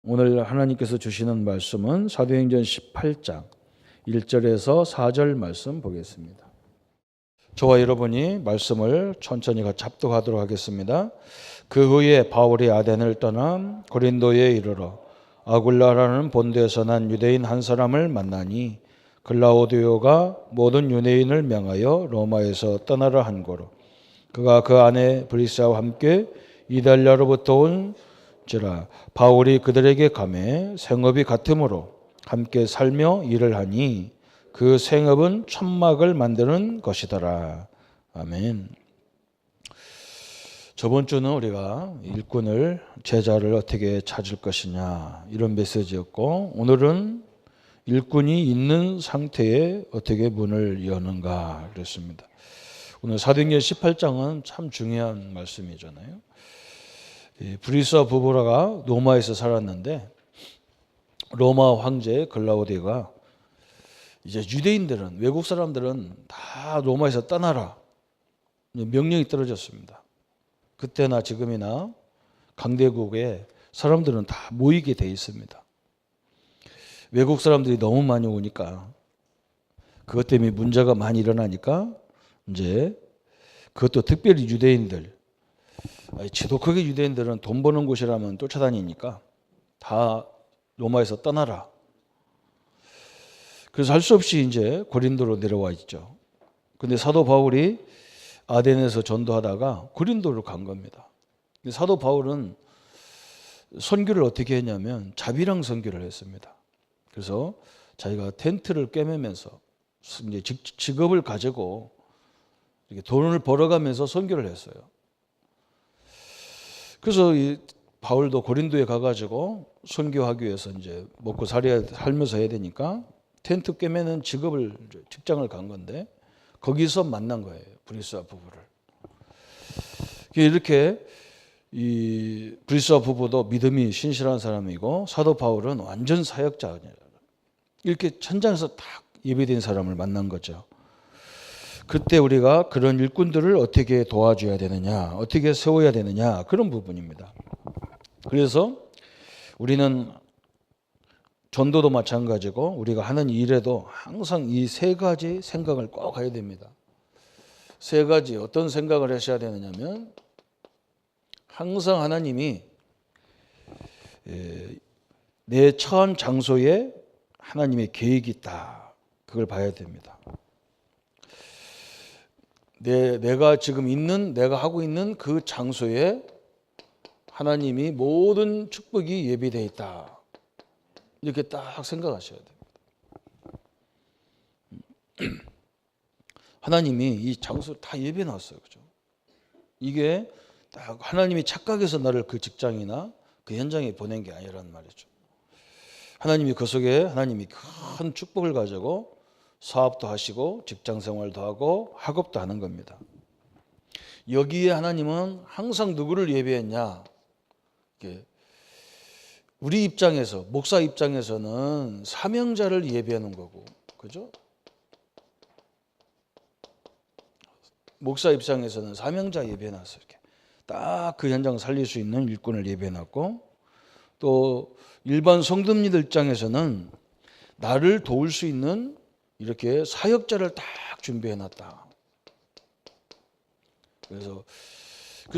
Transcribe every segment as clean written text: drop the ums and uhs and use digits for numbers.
오늘 하나님께서 주시는 말씀은 사도행전 18장 1절에서 4절 말씀 보겠습니다. 저와 여러분이 말씀을 천천히 같이 합독하도록 하겠습니다. 그 후에 바울이 아덴을 떠나 고린도에 이르러 아굴라라는 본도에서 난 유대인 한 사람을 만나니 글라우디오가 모든 유대인을 명하여 로마에서 떠나라 한 고로 그가 그 아내 브리스와 함께 이달리아로부터 온지라 바울이 그들에게 가매 생업이 같으므로 함께 살며 일을 하니 그 생업은 천막을 만드는 것이더라. 아멘. 저번 주는 우리가 일꾼을, 제자를 어떻게 찾을 것이냐 이런 메시지였고, 오늘은 일꾼이 있는 상태에 어떻게 문을 여는가 그랬습니다. 오늘 사도행전 18장은 참 중요한 말씀이잖아요. 브리스와 부부가 로마에서 살았는데 로마 황제 글라우디가 이제 유대인들은, 외국 사람들은 다 로마에서 떠나라 명령이 떨어졌습니다. 그때나 지금이나 강대국에 사람들은 다 모이게 돼 있습니다. 외국 사람들이 너무 많이 오니까, 그것 때문에 문제가 많이 일어나니까 이제 그것도 특별히 유대인들, 지독하게 유대인들은 돈 버는 곳이라면 쫓아다니니까 다 로마에서 떠나라. 그래서 할 수 없이 이제 고린도로 내려와 있죠. 근데 사도 바울이 아덴에서 전도하다가 고린도로 간 겁니다. 사도 바울은 선교를 어떻게 했냐면 자비랑 선교를 했습니다. 그래서 자기가 텐트를 꿰매면서 이제 직업을 가지고 이렇게 돈을 벌어가면서 선교를 했어요. 그래서 이 바울도 고린도에 가가지고 선교하기 위해서 이제 먹고 살면서 해야 되니까 텐트 꿰매는 직장을 간 건데, 거기서 만난 거예요, 브리스와 부부를. 이렇게 이 브리스와 부부도 믿음이 신실한 사람이고 사도 바울은 완전 사역자, 이렇게 현장에서 딱 예배된 사람을 만난 거죠. 그때 우리가 그런 일꾼들을 어떻게 도와줘야 되느냐, 어떻게 세워야 되느냐, 그런 부분입니다. 그래서 우리는 전도도 마찬가지고 우리가 하는 일에도 항상 이 세 가지 생각을 꼭 해야 됩니다. 세 가지, 어떤 생각을 하셔야 되느냐면, 항상 하나님이 내 처한 장소에 하나님의 계획이 있다, 그걸 봐야 됩니다. 내가 지금 내가 하고 있는 그 장소에 하나님이 모든 축복이 예비되어 있다, 이렇게 딱 생각하셔야 됩니다. 하나님이 이 장소를 다 예비해 놨어요. 그죠? 이게 딱 하나님이 착각해서 나를 그 직장이나 그 현장에 보낸 게 아니란 말이죠. 하나님이 그 속에 하나님이 큰 축복을 가지고 사업도 하시고 직장 생활도 하고 학업도 하는 겁니다. 여기에 하나님은 항상 누구를 예비했냐? 우리 입장에서, 목사 입장에서는 사명자를 예비하는 거고, 그죠? 목사 입장에서는 사명자 예비해놨어요. 이렇게 딱 그 현장 살릴 수 있는 일꾼을 예비해놨고, 또 일반 성도님들 입장에서는 나를 도울 수 있는 이렇게 사역자를 딱 준비해놨다. 그래서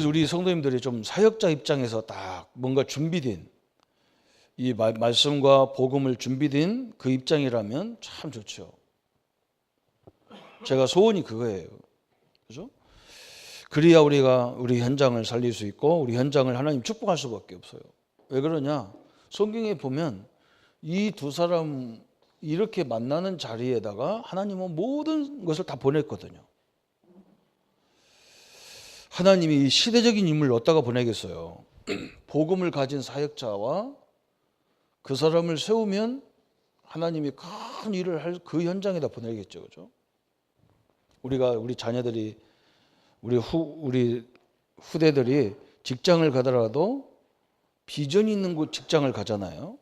우리 성도님들이 좀 사역자 입장에서 딱 뭔가 준비된, 이 말씀과 복음을 준비된 그 입장이라면 참 좋죠. 제가 소원이 그거예요. 그죠? 그래야 우리가 우리 현장을 살릴 수 있고 우리 현장을 하나님 축복할 수밖에 없어요. 왜 그러냐? 성경에 보면 이 두 사람 이렇게 만나는 자리에다가 하나님은 모든 것을 다 보냈거든요. 하나님이 이 시대적인 인물을 어디다가 보내겠어요? 복음을 가진 사역자와 그 사람을 세우면 하나님이 큰 일을 할 그 현장에다 보내겠죠. 그죠? 우리 자녀들이, 우리 후대들이 직장을 가더라도 비전이 있는 곳 직장을 가잖아요.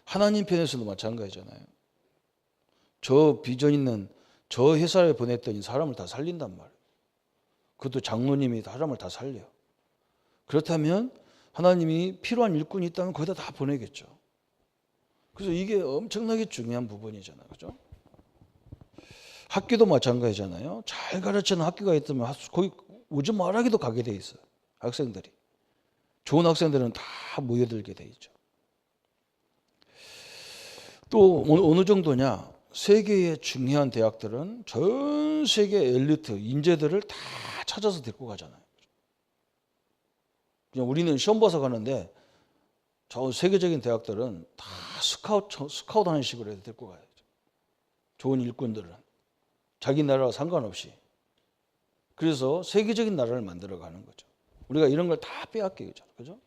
하나님 편에서도 마찬가지잖아요. 저 비전 있는 저 회사에 보냈더니 사람을 다 살린단 말이에요. 그것도 장로님이 사람을 다 살려. 그렇다면 하나님이 필요한 일꾼이 있다면 거기다 다 보내겠죠. 그래서 이게 엄청나게 중요한 부분이잖아요. 그죠? 학교도 마찬가지잖아요. 잘 가르치는 학교가 있다면 거기 오지 말하기도 가게 돼 있어요. 학생들이. 좋은 학생들은 다 모여들게 돼 있죠. 또 어느 정도냐? 세계의 중요한 대학들은 전 세계 엘리트 인재들을 다 찾아서 데리고 가잖아요. 그냥 우리는 시험 봐서 가는데 저 세계적인 대학들은 다 스카우트 하는 식으로 해서 데리고 가야죠. 좋은 일꾼들은 자기 나라와 상관없이. 그래서 세계적인 나라를 만들어 가는 거죠. 우리가 이런 걸 다 빼앗기게 되잖아요. 그죠?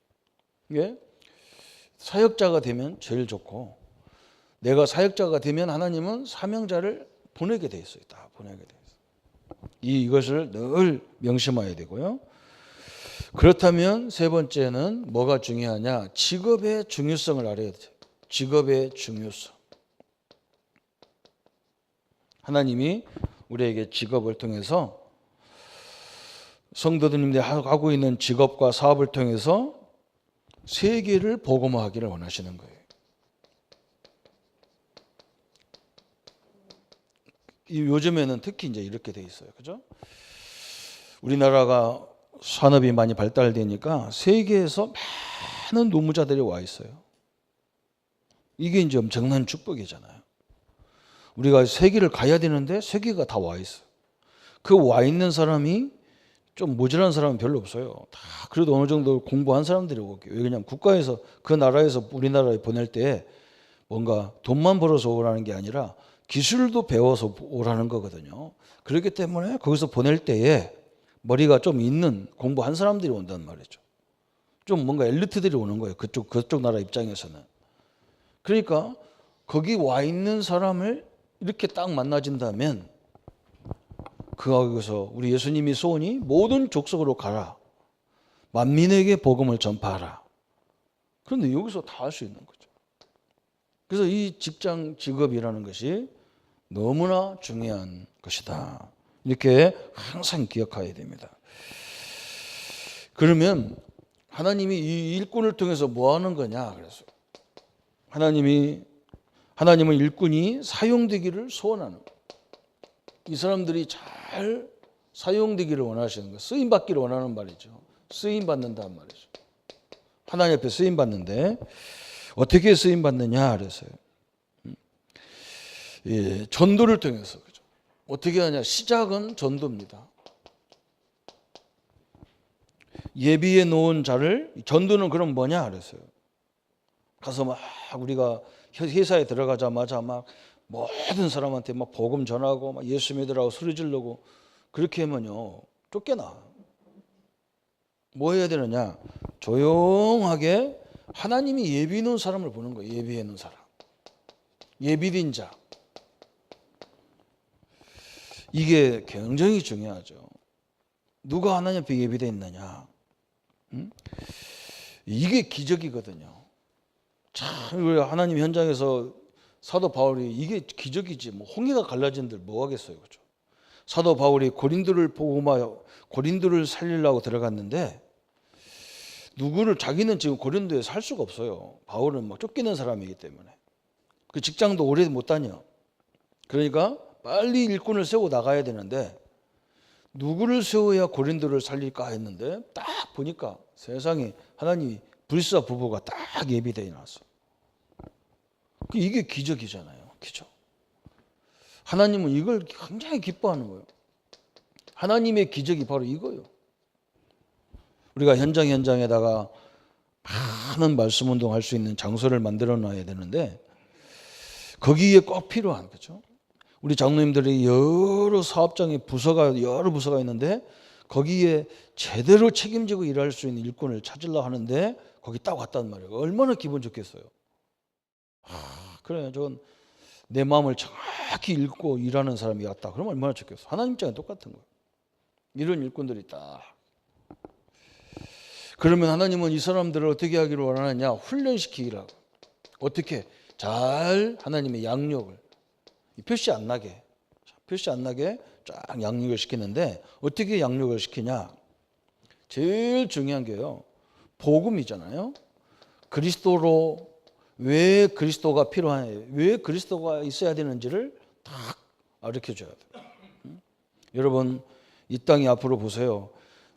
이게 사역자가 되면 제일 좋고, 내가 사역자가 되면 하나님은 사명자를 보내게 돼 있어요. 다 보내게 돼 있어요. 이것을 늘 명심해야 되고요. 그렇다면 세 번째는 뭐가 중요하냐? 직업의 중요성을 알아야 돼요. 직업의 중요성. 하나님이 우리에게 직업을 통해서 성도들님들이 하고 있는 직업과 사업을 통해서 세계를 복음화하기를 원하시는 거예요. 요즘에는 특히 이제 이렇게 돼 있어요. 그죠? 우리나라가 산업이 많이 발달되니까 세계에서 많은 노무자들이 와 있어요. 이게 이제 엄청난 축복이잖아요. 우리가 세계를 가야 되는데 세계가 다 와 있어요. 그 와 있는 사람이 좀 모자란 사람은 별로 없어요. 다 그래도 어느 정도 공부한 사람들이 오고, 왜냐하면 국가에서 그 나라에서 우리나라에 보낼 때 뭔가 돈만 벌어서 오라는 게 아니라 기술도 배워서 오라는 거거든요. 그렇기 때문에 거기서 보낼 때에 머리가 좀 있는 공부한 사람들이 온단 말이죠. 좀 뭔가 엘리트들이 오는 거예요. 그쪽 나라 입장에서는. 그러니까 거기 와 있는 사람을 이렇게 딱 만나진다면 거기서 우리 예수님이 소원이 모든 족속으로 가라. 만민에게 복음을 전파하라. 그런데 여기서 다 할 수 있는 거죠. 그래서 이 직업이라는 것이 너무나 중요한 것이다. 이렇게 항상 기억해야 됩니다. 그러면 하나님이 이 일꾼을 통해서 뭐 하는 거냐? 그래서 하나님은 일꾼이 사용되기를 소원하는 거예요. 이 사람들이 잘 사용되기를 원하시는 거예요. 쓰임 받기를 원하는 말이죠. 쓰임 받는다는 말이죠. 하나님 앞에 쓰임 받는데 어떻게 쓰임 받느냐 그래서요. 전도를 통해서. 그죠? 어떻게 하냐? 시작은 전도입니다. 예비해 놓은 자를, 전도는 그럼 뭐냐 그랬어요. 가서 막 우리가 회사에 들어가자마자 막 모든 사람한테 막 복음 전하고 막 예수 믿으라고 소리 지르고 그렇게 하면요 쫓겨나. 뭐 해야 되느냐? 조용하게 하나님이 예비해 놓은 사람을 보는 거예요. 예비해 놓은 사람. 예비된 자. 이게 굉장히 중요하죠. 누가 하나님 앞에 예비되어 있느냐. 이게 기적이거든요. 참 하나님 현장에서 사도 바울이 이게 기적이지. 뭐 홍해가 갈라진들 뭐 하겠어요. 그렇죠? 사도 바울이 고린도를 살리려고 들어갔는데 자기는 지금 고린도에 살 수가 없어요. 바울은 막 쫓기는 사람이기 때문에. 그 직장도 오래 못 다녀. 그러니까 빨리 일꾼을 세우고 나가야 되는데 누구를 세워야 고린도를 살릴까 했는데 딱 보니까 세상에 하나님이 불사 부부가 딱 예비되어 나왔어. 이게 기적이잖아요. 기적. 하나님은 이걸 굉장히 기뻐하는 거예요. 하나님의 기적이 바로 이거예요. 우리가 현장에다가 많은 말씀 운동할 수 있는 장소를 만들어 놔야 되는데 거기에 꼭 필요한 거죠. 우리 장로님들이 여러 부서가 있는데 거기에 제대로 책임지고 일할 수 있는 일꾼을 찾으려고 하는데 거기 딱 왔단 말이에요. 얼마나 기분 좋겠어요. 그래, 저건 내 마음을 정확히 읽고 일하는 사람이 왔다. 그러면 얼마나 좋겠어. 하나님 입장에 똑같은 거예요. 이런 일꾼들이 딱. 그러면 하나님은 이 사람들을 어떻게 하기를 원하느냐? 훈련시키기라고. 어떻게? 잘 하나님의 양육을. 표시 안 나게 쫙 양육을 시키는데 어떻게 양육을 시키냐? 제일 중요한 게요. 복음이잖아요. 그리스도로 왜 그리스도가 필요하냐, 왜 그리스도가 있어야 되는지를 딱 가르쳐줘야 돼요. 여러분 이 땅이 앞으로 보세요.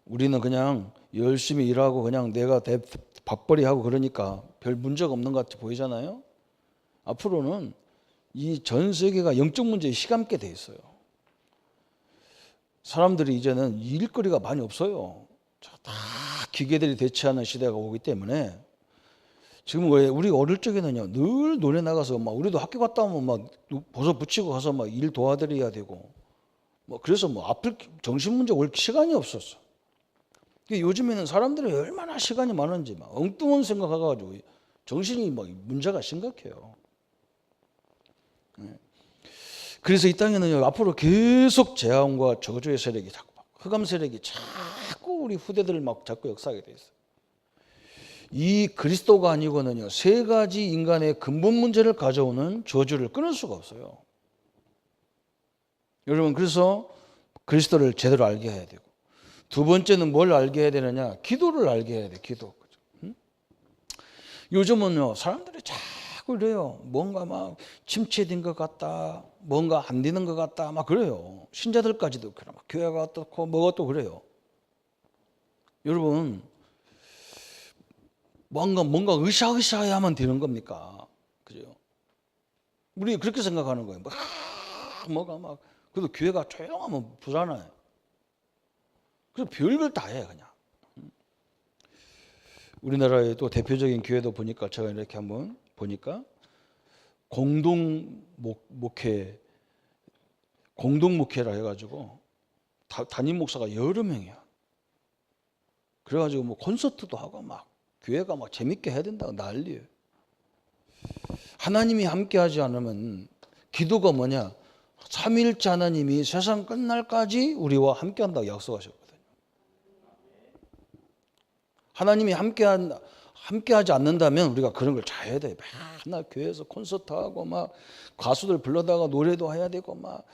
우리는 그냥 열심히 일하고 그냥 내가 밥벌이 하고 그러니까 별 문제가 없는 것 같이 보이잖아요. 앞으로는 이 전 세계가 영적 문제에 시감게 돼 있어요. 사람들이 이제는 일거리가 많이 없어요. 다 기계들이 대체하는 시대가 오기 때문에 지금 왜 우리 어릴 적에는요 늘 논에 나가서 막 우리도 학교 갔다 오면 막 버섯 붙이고 가서 막 일 도와드려야 되고 뭐 그래서 뭐 앞을 정신 문제 올 시간이 없었어. 요즘에는 사람들이 얼마나 시간이 많은지 막 엉뚱한 생각해가지고 정신이 막 문제가 심각해요. 그래서 이 땅에는 앞으로 계속 재앙과 저주의 세력이 자꾸 흑암 세력이 자꾸 우리 후대들을 막 자꾸 역사하게 돼 있어요. 이 그리스도가 아니고는요 세 가지 인간의 근본 문제를 가져오는 저주를 끊을 수가 없어요. 여러분 그래서 그리스도를 제대로 알게 해야 되고 두 번째는 뭘 알게 해야 되느냐? 기도를 알게 해야 돼. 기도. 요즘은요 사람들이 자꾸 이래요. 뭔가 막 침체된 것 같다, 뭔가 안 되는 것 같다, 막 그래요. 신자들까지도 그래. 막 교회가 어떻고 뭐가 또 그래요. 여러분 뭔가 으쌰으쌰해야만 되는 겁니까? 그죠? 우리 그렇게 생각하는 거예요. 뭐가 막 그래도 교회가 조용하면 불안해요. 그래서 별걸 다 해 그냥. 우리나라의 또 대표적인 교회도 보니까 제가 이렇게 한번 보니까 공동 목회라 해가지고 담임 목사가 여러 명이야. 그래가지고 뭐 콘서트도 하고 막 교회가 막 재밌게 해야 된다고 난리예요. 하나님이 함께하지 않으면 기도가 뭐냐? 삼위일체 하나님이 세상 끝날까지 우리와 함께한다고 약속하셨거든요. 하나님이 함께하지 않는다면 우리가 그런 걸 잘해야 돼. 맨날 교회에서 콘서트하고 막 가수들 불러다가 노래도 해야 되고 막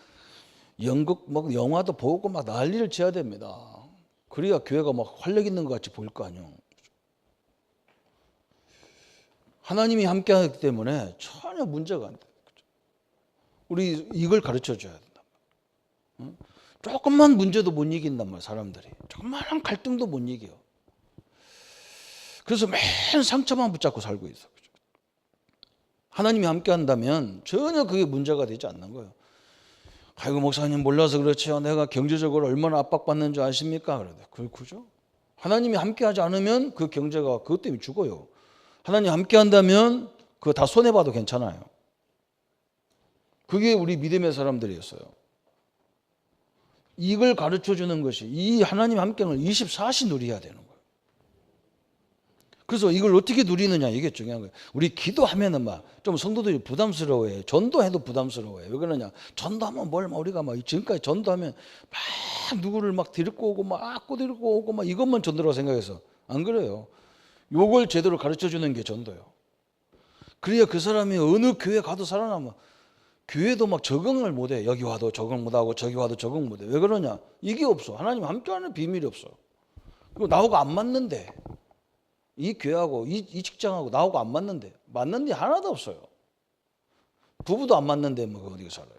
연극 막 영화도 보고 막 난리를 쳐야 됩니다. 그래야 교회가 막 활력 있는 것 같이 보일 거 아니에요. 하나님이 함께하기 때문에 전혀 문제가 안 돼요. 우리 이걸 가르쳐 줘야 된다. 조금만 문제도 못 이긴단 말이에요. 사람들이 조그마한 갈등도 못 이겨요. 그래서 맨 상처만 붙잡고 살고 있어. 하나님이 함께한다면 전혀 그게 문제가 되지 않는 거예요. 아이고 목사님 몰라서 그렇죠. 내가 경제적으로 얼마나 압박받는 줄 아십니까? 그죠? 하나님이 함께하지 않으면 그 경제가 그것 때문에 죽어요. 하나님 함께한다면 그거 다 손해봐도 괜찮아요. 그게 우리 믿음의 사람들이었어요. 이걸 가르쳐주는 것이 이 하나님 함께를 24시 누려야 되는 거예요. 그래서 이걸 어떻게 누리느냐 이게 중요한 거예요. 우리 기도하면은 막 좀 성도들이 부담스러워해. 전도해도 부담스러워해. 왜 그러냐? 전도하면 우리가 막 지금까지 전도하면 막 누구를 막 데리고 오고 막 데리고 오고 막 이것만 전도라고 생각해서 안 그래요. 요걸 제대로 가르쳐 주는 게 전도예요. 그래야 그 사람이 어느 교회 가도 살아남아. 교회도 막 적응을 못해. 여기 와도 적응 못하고 저기 와도 적응 못해. 왜 그러냐? 이게 없어. 하나님 함께하는 비밀이 없어. 그리고 나하고 안 맞는데 이 교회하고 이 직장하고 나하고 안 맞는데 맞는 데 하나도 없어요. 부부도 안 맞는데 뭐 어디 살아요.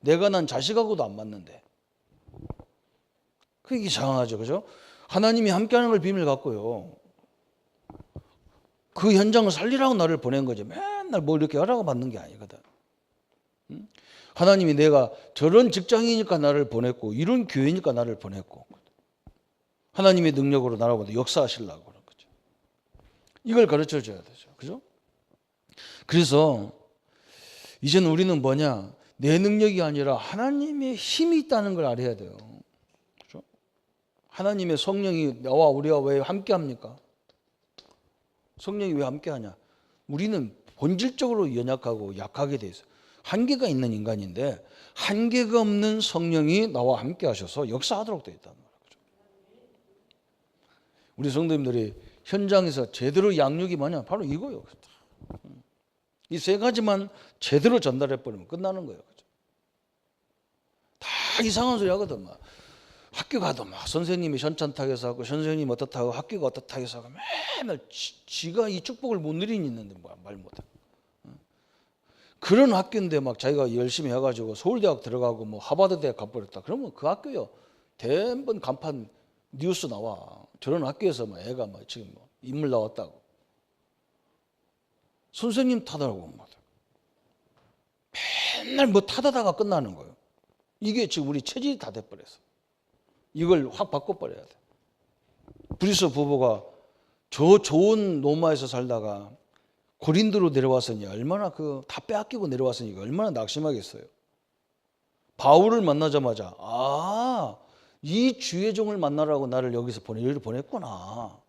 내가 난 자식하고도 안 맞는데. 그게 이상하죠. 그죠? 하나님이 함께하는 걸 비밀 갖고요. 그 현장을 살리라고 나를 보낸 거지. 맨날 뭐 이렇게 하라고 받는 게 아니거든. 하나님이 내가 저런 직장이니까 나를 보냈고 이런 교회니까 나를 보냈고 하나님의 능력으로 나라보다 역사하시려고 그런 거죠. 이걸 가르쳐 줘야 되죠. 그죠? 그래서 이제는 우리는 뭐냐? 내 능력이 아니라 하나님의 힘이 있다는 걸 알아야 돼요. 그죠? 하나님의 성령이 나와 우리와 왜 함께 합니까? 성령이 왜 함께 하냐? 우리는 본질적으로 연약하고 약하게 돼 있어요. 한계가 있는 인간인데 한계가 없는 성령이 나와 함께 하셔서 역사하도록 되어 있단 말이에요. 우리 성도님들이 현장에서 제대로 양육이 뭐냐? 바로 이거예요. 이 세 가지만 제대로 전달해 버리면 끝나는 거예요. 다 이상한 소리 하거든. 학교 가도 막 선생님이 현찬탁에서 하고 선생님 어떻다 하고 학교가 어떻다 해서 하고 맨날 지가 이 축복을 못 누리는 있는데 뭐야 말 못해. 그런 학교인데 막 자기가 열심히 해가지고 서울대학 들어가고 뭐 하버드 대학 가버렸다. 그러면 그 학교요 대번 간판 뉴스 나와. 저런 학교에서 막 애가 막 지금 뭐 인물 나왔다고. 선생님 탓하고 뭐 맨날 뭐 탓하다가 끝나는 거예요. 이게 지금 우리 체질이 다 돼버렸어. 이걸 확 바꿔버려야 돼. 브리스 부부가 저 좋은 로마에서 살다가 고린도로 내려왔으니 얼마나 다 빼앗기고 내려왔으니 얼마나 낙심하겠어요. 바울을 만나자마자 이 주의 종을 만나라고 나를 여기서 여기를 보냈구나.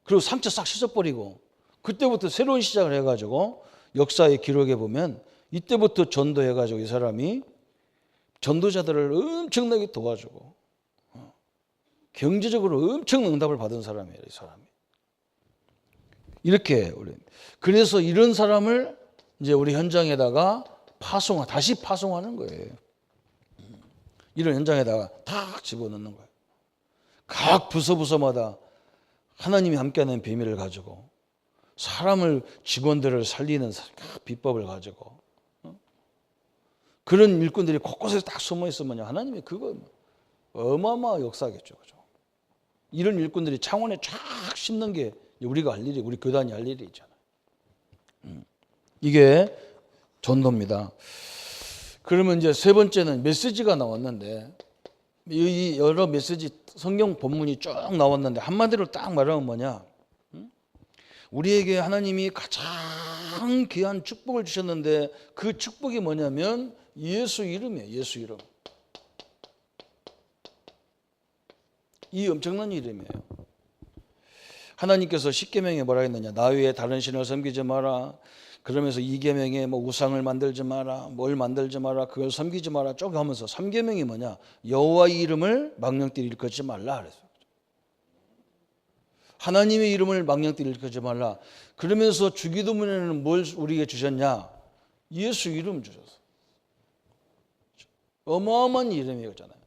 그리고 상처 싹 씻어버리고 그때부터 새로운 시작을 해가지고 역사의 기록에 보면 이때부터 전도해가지고 이 사람이 전도자들을 엄청나게 도와주고 경제적으로 엄청 응답을 받은 사람이에요. 이 사람이. 이렇게 우리 그래서 이런 사람을 이제 우리 현장에다가 다시 파송하는 거예요. 이런 현장에다가 탁 집어넣는 거예요. 각 부서마다 하나님이 함께하는 비밀을 가지고 직원들을 살리는 비법을 가지고 그런 일꾼들이 곳곳에 딱 숨어 있으면 하나님이 그거 어마어마한 역사겠죠. 그죠? 이런 일꾼들이 창원에 쫙 심는 게 우리가 할 일이, 우리 교단이 할 일이 있잖아요. 이게 전도입니다. 그러면 이제 세 번째는 메시지가 나왔는데 이 여러 메시지 성경 본문이 쭉 나왔는데 한마디로 딱 말하면 뭐냐? 우리에게 하나님이 가장 귀한 축복을 주셨는데 그 축복이 뭐냐면 예수 이름이에요. 예수 이름. 이 엄청난 이름이에요. 하나님께서 십계명에 뭐라 했느냐? 나 외에 다른 신을 섬기지 마라. 그러면서 2계명에 뭐 우상을 만들지 마라. 뭘 만들지 마라. 그걸 섬기지 마라. 쭉 하면서 3계명이 뭐냐? 여호와의 이름을 망령되이 일컫지 말라 그랬어요. 하나님의 이름을 망령되이 일컫지 말라. 그러면서 주기도문에는 뭘 우리에게 주셨냐? 예수 이름 주셨어. 어마어마한 이름이었잖아요.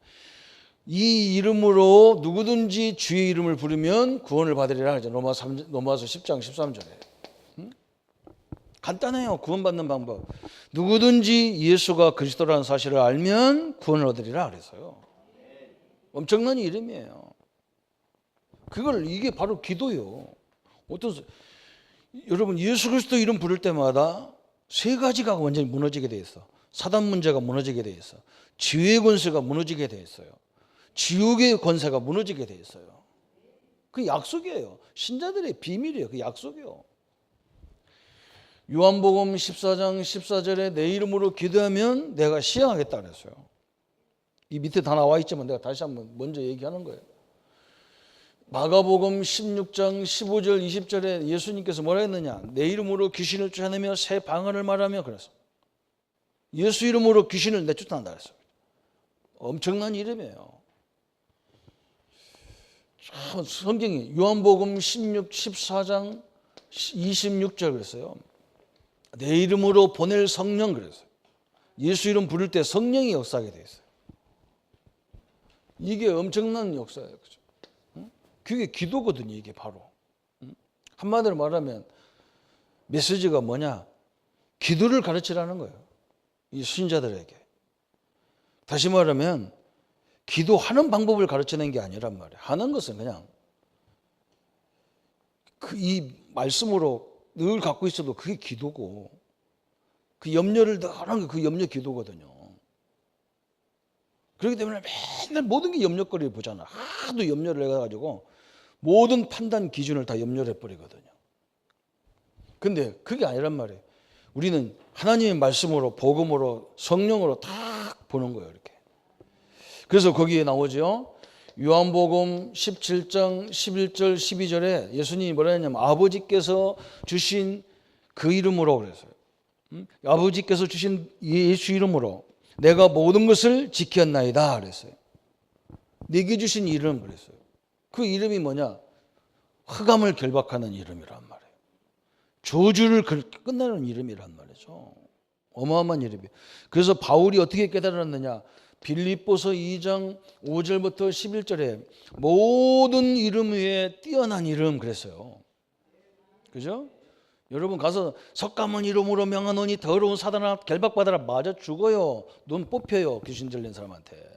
이 이름으로 누구든지 주의 이름을 부르면 구원을 받으리라. 로마서 10장 13절에. 간단해요. 구원받는 방법. 누구든지 예수가 그리스도라는 사실을 알면 구원을 얻으리라 그랬어요. 엄청난 이름이에요. 이게 바로 기도요. 여러분 예수 그리스도 이름 부를 때마다 세 가지가 완전히 무너지게 돼 있어. 사단 문제가 무너지게 돼 있어. 지혜의 권세가 무너지게 돼 있어요. 지옥의 권세가 무너지게 돼 있어요. 그 약속이에요. 신자들의 비밀이에요. 그 약속이요. 요한복음 14장 14절에 내 이름으로 기도하면 내가 시행하겠다 그랬어요. 이 밑에 다 나와 있지만 내가 다시 한번 먼저 얘기하는 거예요. 마가복음 16장 15절 20절에 예수님께서 뭐라 했느냐? 내 이름으로 귀신을 쫓아내며 새 방언을 말하며 그랬어. 예수 이름으로 귀신을 내쫓는다 그랬어요. 엄청난 이름이에요. 성경이 요한복음 14장 26절 그랬어요. 내 이름으로 보낼 성령 그랬어요. 예수 이름 부를 때 성령이 역사하게 돼 있어요. 이게 엄청난 역사예요. 그죠? 그게 기도거든요. 이게 바로. 한마디로 말하면 메시지가 뭐냐? 기도를 가르치라는 거예요. 이 신자들에게. 다시 말하면 기도하는 방법을 가르치는 게 아니란 말이에요. 하는 것은 그냥 이 말씀으로 늘 갖고 있어도 그게 기도고 그 염려를 하는 게 그 염려 기도거든요. 그렇기 때문에 맨날 모든 게 염려거리를 보잖아. 하도 염려를 해가지고 모든 판단 기준을 다 염려를 해버리거든요. 근데 그게 아니란 말이에요. 우리는 하나님의 말씀으로 복음으로 성령으로 딱 보는 거예요. 이렇게. 그래서 거기에 나오죠. 요한복음 17장 11절 12절에 예수님이 뭐라 했냐면 아버지께서 주신 그 이름으로 그랬어요. 아버지께서 주신 예수 이름으로 내가 모든 것을 지켰나이다 그랬어요. 내게 주신 이름 그랬어요. 그 이름이 뭐냐? 흑암을 결박하는 이름이란 말이에요. 저주를 끝내는 이름이란 말이죠. 어마어마한 이름이에요. 그래서 바울이 어떻게 깨달았느냐? 빌립보서 2장 5절부터 11절에 모든 이름 위에 뛰어난 이름 그랬어요. 그죠? 여러분 가서 석가모니 이름으로 명하노니 더러운 사단아 결박받아라. 맞아 죽어요. 눈 뽑혀요. 귀신 들린 사람한테.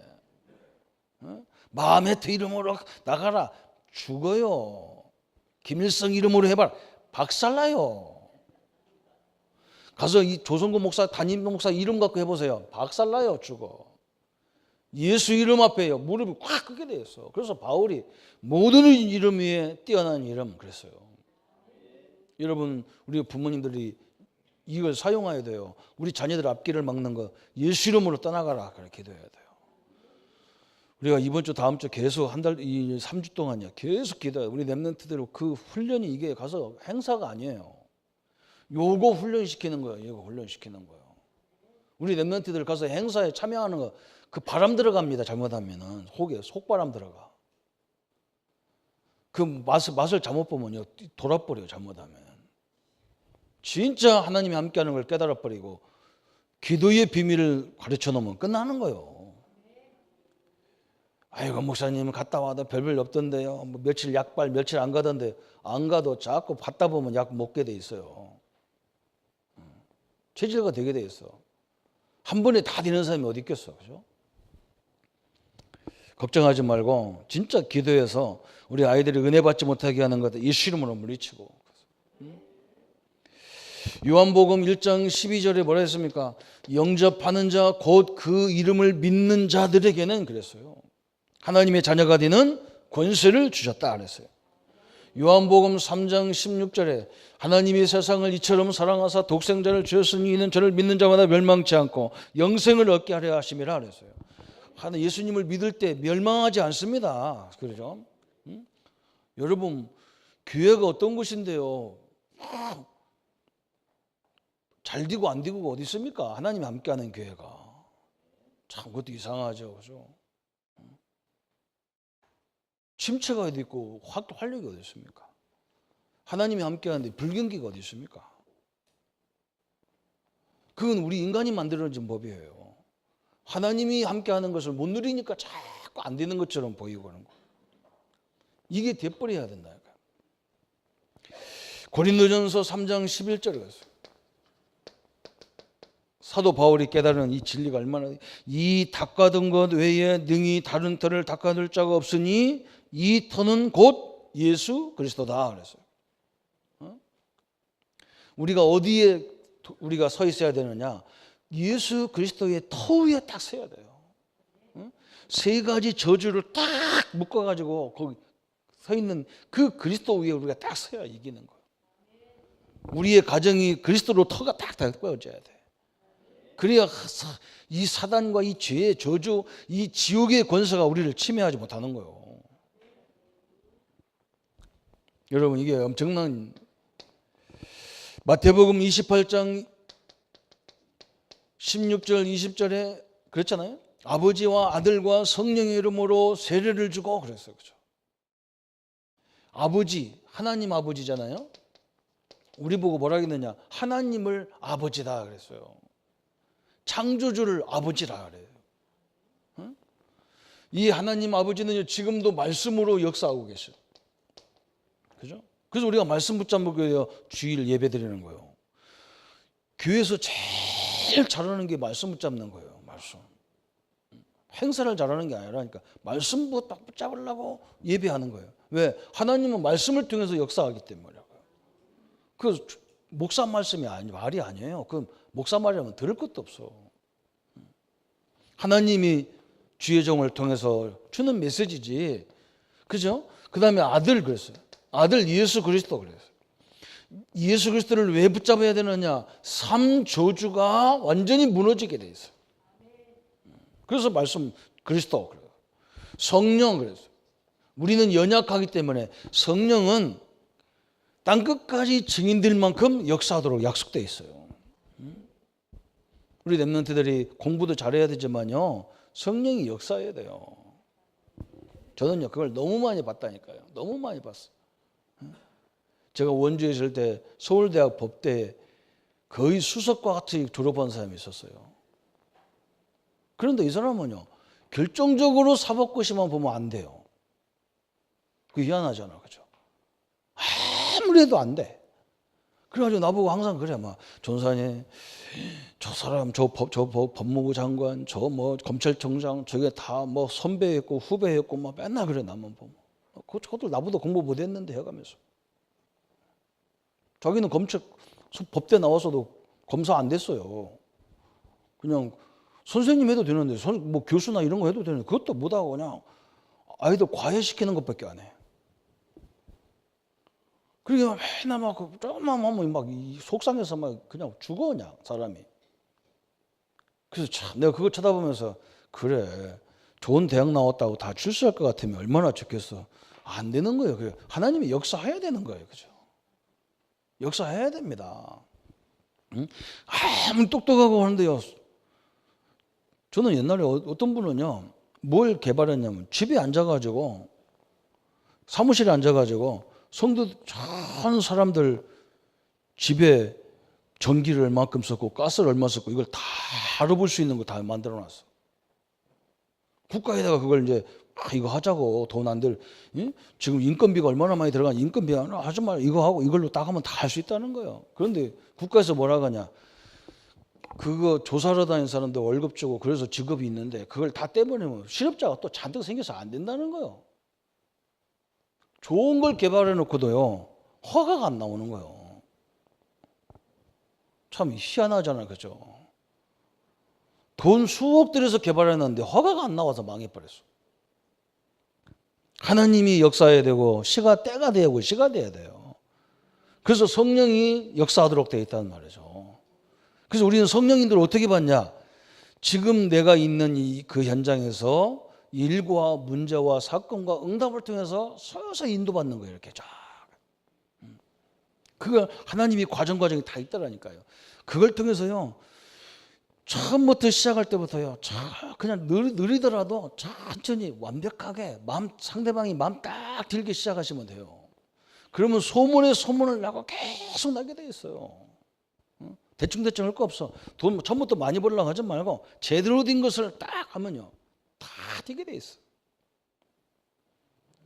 마음의 이름으로 나가라. 죽어요. 김일성 이름으로 해봐라. 박살나요. 가서 이 조성구 목사 담임 목사 이름 갖고 해보세요. 박살나요. 죽어. 예수 이름 앞에요. 무릎이 꽉 끄게 돼 있어. 그래서 바울이 모든 이름 위에 뛰어난 이름 그랬어요. 여러분 우리 부모님들이 이걸 사용해야 돼요. 우리 자녀들 앞길을 막는 거 예수 이름으로 떠나가라 그렇게 기도해야 돼요. 우리가 이번 주 다음 주 계속 한 달, 3주 동안요 계속 기도해요. 우리 랩런트들 그 훈련이 이게 가서 행사가 아니에요. 요거 훈련시키는 거예요. 이거 훈련시키는 거예요. 우리 랩런트들 가서 행사에 참여하는 거 그 바람 들어갑니다. 잘못하면은 속바람 들어가. 그 맛을 잘못 보면요 돌아버려요. 잘못하면. 진짜 하나님이 함께하는 걸 깨달아버리고 기도의 비밀을 가르쳐 놓으면 끝나는 거예요. 아이고 목사님 갔다 와도 별별 없던데요. 뭐 며칠 약발 며칠 안 가던데 안 가도 자꾸 받다 보면 약 먹게 돼 있어요. 체질가 되게 돼 있어. 한 번에 다 되는 사람이 어디 있겠어, 그죠? 걱정하지 말고 진짜 기도해서 우리 아이들이 은혜 받지 못하게 하는 것들 예수 이름으로 물리치고. 요한복음 1장 12절에 뭐라 했습니까? 영접하는 자 곧 그 이름을 믿는 자들에게는 그랬어요. 하나님의 자녀가 되는 권세를 주셨다 그랬어요. 요한복음 3장 16절에 하나님이 세상을 이처럼 사랑하사 독생자를 주셨으니 이는 저를 믿는 자마다 멸망치 않고 영생을 얻게 하려 하심이라 그랬어요. 예수님을 믿을 때 멸망하지 않습니다. 그렇죠? 여러분 교회가 어떤 곳인데요? 잘 되고 안 되고가 어디 있습니까? 하나님이 함께하는 교회가. 참 그것도 이상하죠. 그죠? 침체가 어디 있고 활력이 어디 있습니까? 하나님이 함께하는데 불경기가 어디 있습니까? 그건 우리 인간이 만들어진 법이에요. 하나님이 함께하는 것을 못 누리니까 자꾸 안 되는 것처럼 보이고 그런 거. 이게 돼버려야 된다니까요. 고린도전서 3장 11절에 갔어요. 사도 바울이 깨달은 이 진리가 얼마나 이 닦아둔 것 외에 능히 다른 터를 닦아둘 자가 없으니 이 터는 곧 예수 그리스도다 그랬어요. 우리가 어디에 우리가 서 있어야 되느냐? 예수 그리스도의 터 위에 딱 서야 돼요. 세 가지 저주를 딱 묶어가지고 거기 서 있는 그 그리스도 위에 우리가 딱 서야 이기는 거예요. 우리의 가정이 그리스도로 터가 딱 닦아져야 돼. 그래야 이 사단과 이 죄의 저주, 이 지옥의 권세가 우리를 침해하지 못하는 거예요. 여러분 이게 엄청난 마태복음 28장 16절 20절에 그랬잖아요. 아버지와 아들과 성령의 이름으로 세례를 주고 그랬어요. 그렇죠? 아버지, 하나님 아버지잖아요. 우리 보고 뭐라 했느냐? 하나님을 아버지다 그랬어요. 창조주를 아버지라 그래요. 이 하나님 아버지는 지금도 말씀으로 역사하고 계셔요. 그죠? 그래서 우리가 말씀 붙잡고 주일 예배 드리는 거예요. 교회에서 제일 잘하는 게 말씀 붙잡는 거예요. 말씀. 행사를 잘하는 게 아니라니까 말씀 붙잡으려고 예배하는 거예요. 왜? 하나님은 말씀을 통해서 역사하기 때문이라고요. 그 목사 말씀이 말이 아니에요. 그 목사 말이라면 들을 것도 없어. 하나님이 주의 종을 통해서 주는 메시지지. 그죠? 그 다음에 아들 그랬어요. 아들 예수 그리스도 그랬어요. 예수 그리스도를 왜 붙잡아야 되느냐? 삼 저주가 완전히 무너지게 돼 있어요. 그래서 말씀 그리스도 그래요. 성령 그랬어요. 우리는 연약하기 때문에 성령은 땅 끝까지 증인될 만큼 역사하도록 약속되어 있어요. 우리 랩런트들이 공부도 잘해야 되지만요. 성령이 역사해야 돼요. 저는요. 그걸 너무 많이 봤다니까요. 너무 많이 봤어요. 제가 원주에 있을 때 서울대학 법대에 거의 수석과 같이 졸업한 사람이 있었어요. 그런데 이 사람은요. 결정적으로 사법 것이만 보면 안 돼요. 그게 희한하잖아, 그죠? 아무리 해도 안 돼. 그래가지고 나보고 항상 그래, 막 전사님, 저 사람, 저 법무부 장관, 저 뭐 검찰청장, 저게 다 뭐 선배였고 후배였고 막 맨날 그래 나만 보면. 저들 나보다 공부 못했는데 해가면서. 자기는 법대 나와서도 검사 안 됐어요. 그냥 선생님 해도 되는데, 뭐 교수나 이런 거 해도 되는데 그것도 못하고 그냥 아이들 과외시키는 것밖에 안 해. 그러니까 맨날 막 조금만 하면 막 속상해서 막 그냥 죽어 그냥 사람이. 그래서 참 내가 그걸 쳐다보면서 그래, 좋은 대학 나왔다고 다 출세할 것 같으면 얼마나 좋겠어. 안 되는 거예요. 그래, 하나님이 역사해야 되는 거예요, 그죠? 역사해야 됩니다. 응? 아무리 똑똑하고 하는데요. 저는 옛날에 어떤 분은요, 뭘 개발했냐면 집에 앉아가지고 사무실에 앉아가지고 성도 전 사람들 집에 전기를 얼마큼 썼고 가스를 얼마 썼고 이걸 다 알아볼 수 있는 거 다 만들어놨어. 국가에다가 그걸 이제 이거 하자고 돈 안 들, 지금 인건비가 얼마나 많이 들어가니 인건비 하지 말 이거 하고 이걸로 딱 하면 다 할 수 있다는 거예요. 그런데 국가에서 뭐라 하냐? 그거 조사하러 다니는 사람들 월급 주고 그래서 직업이 있는데 그걸 다 떼버리면 실업자가 또 잔뜩 생겨서 안 된다는 거예요. 좋은 걸 개발해 놓고도요, 허가가 안 나오는 거예요. 참 희한하잖아요, 그죠? 돈 수억 들여서 개발해놨는데 허가가 안 나와서 망해버렸어. 하나님이 역사해야 되고 때가 되고 시가 돼야 돼요. 그래서 성령이 역사하도록 되어 있다는 말이죠. 그래서 우리는 성령님들을 어떻게 봤냐? 지금 내가 있는 그 현장에서 일과 문제와 사건과 응답을 통해서 서서히 인도받는 거예요. 이렇게 쫙. 그걸 하나님이 과정이 다 있다라니까요. 그걸 통해서요, 처음부터 시작할 때부터요, 그냥 느리더라도 천천히 완벽하게 상대방이 마음 딱 들게 시작하시면 돼요. 그러면 소문을 나고 계속 나게 돼 있어요. 대충 할 거 없어. 돈 처음부터 많이 벌려고 하지 말고 제대로 된 것을 딱 하면요, 다 되게 돼 있어.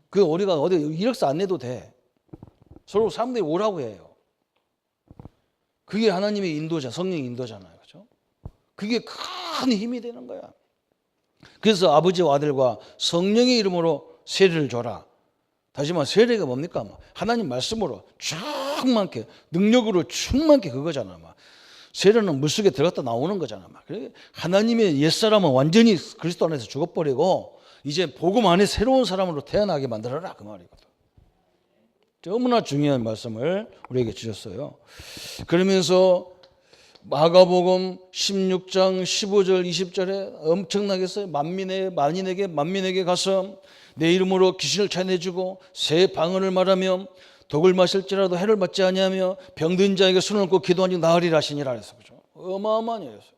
그 우리가 어디 이력서 안 내도 돼. 서로 사람들이 오라고 해요. 그게 하나님의 성령의 인도잖아요, 그렇죠? 그게 큰 힘이 되는 거야. 그래서 아버지와 아들과 성령의 이름으로 세례를 줘라. 다시 말해 세례가 뭡니까? 하나님 말씀으로 충만케, 능력으로 충만케 그거잖아. 세례는 물속에 들어갔다 나오는 거잖아. 하나님의 옛사람은 완전히 그리스도 안에서 죽어버리고 이제 복음 안에 새로운 사람으로 태어나게 만들어라, 그 말이거든. 너무나 중요한 말씀을 우리에게 주셨어요. 그러면서 마가복음 16장 15절 20절에 엄청나게 써요. 만민에게 가서 내 이름으로 귀신을 쳐내주고 새 방언을 말하며 독을 마실지라도 해를 받지 아니하며 병든 자에게 손을 얹고 기도하니 나으리라 하시니라 그래서, 그죠? 어마어마한 일이었어요.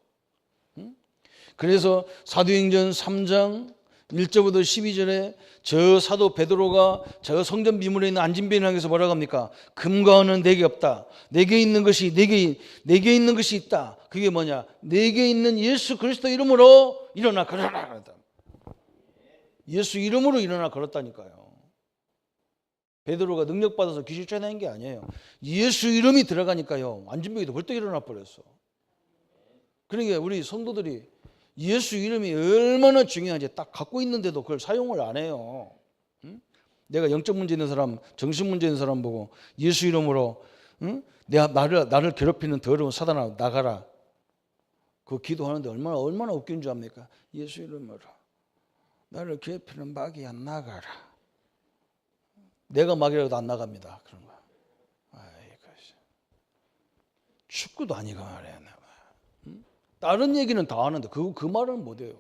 그래서 사도행전 3장 1절부터 12절에 저 사도 베드로가 저 성전 비문에 있는 안진뱅이를 향해서 뭐라고 합니까? 금과 은은 내게 없다. 내게 있는 것이 있다. 그게 뭐냐? 내게 있는 예수 그리스도 이름으로 일어나 걸어라 그랬다. 예수 이름으로 일어나 걸었다니까요. 베드로가 능력 받아서 귀신 쫓아내는 게 아니에요. 예수 이름이 들어가니까요, 안진뱅이도 벌떡 일어나 버렸어. 그러니까 우리 성도들이 예수 이름이 얼마나 중요한지 딱 갖고 있는데도 그걸 사용을 안 해요. 내가 영적 문제 있는 사람, 정신 문제 있는 사람 보고 예수 이름으로 나를 괴롭히는 더러운 사단아 나가라. 그 기도하는데 얼마나 웃긴 줄 압니까? 예수 이름으로 나를 괴롭히는 마귀야 나가라. 내가 마귀라도 안 나갑니다. 그런 거. 축구도 아니고 말이야. 다른 얘기는 다 하는데 그 말은 못해요.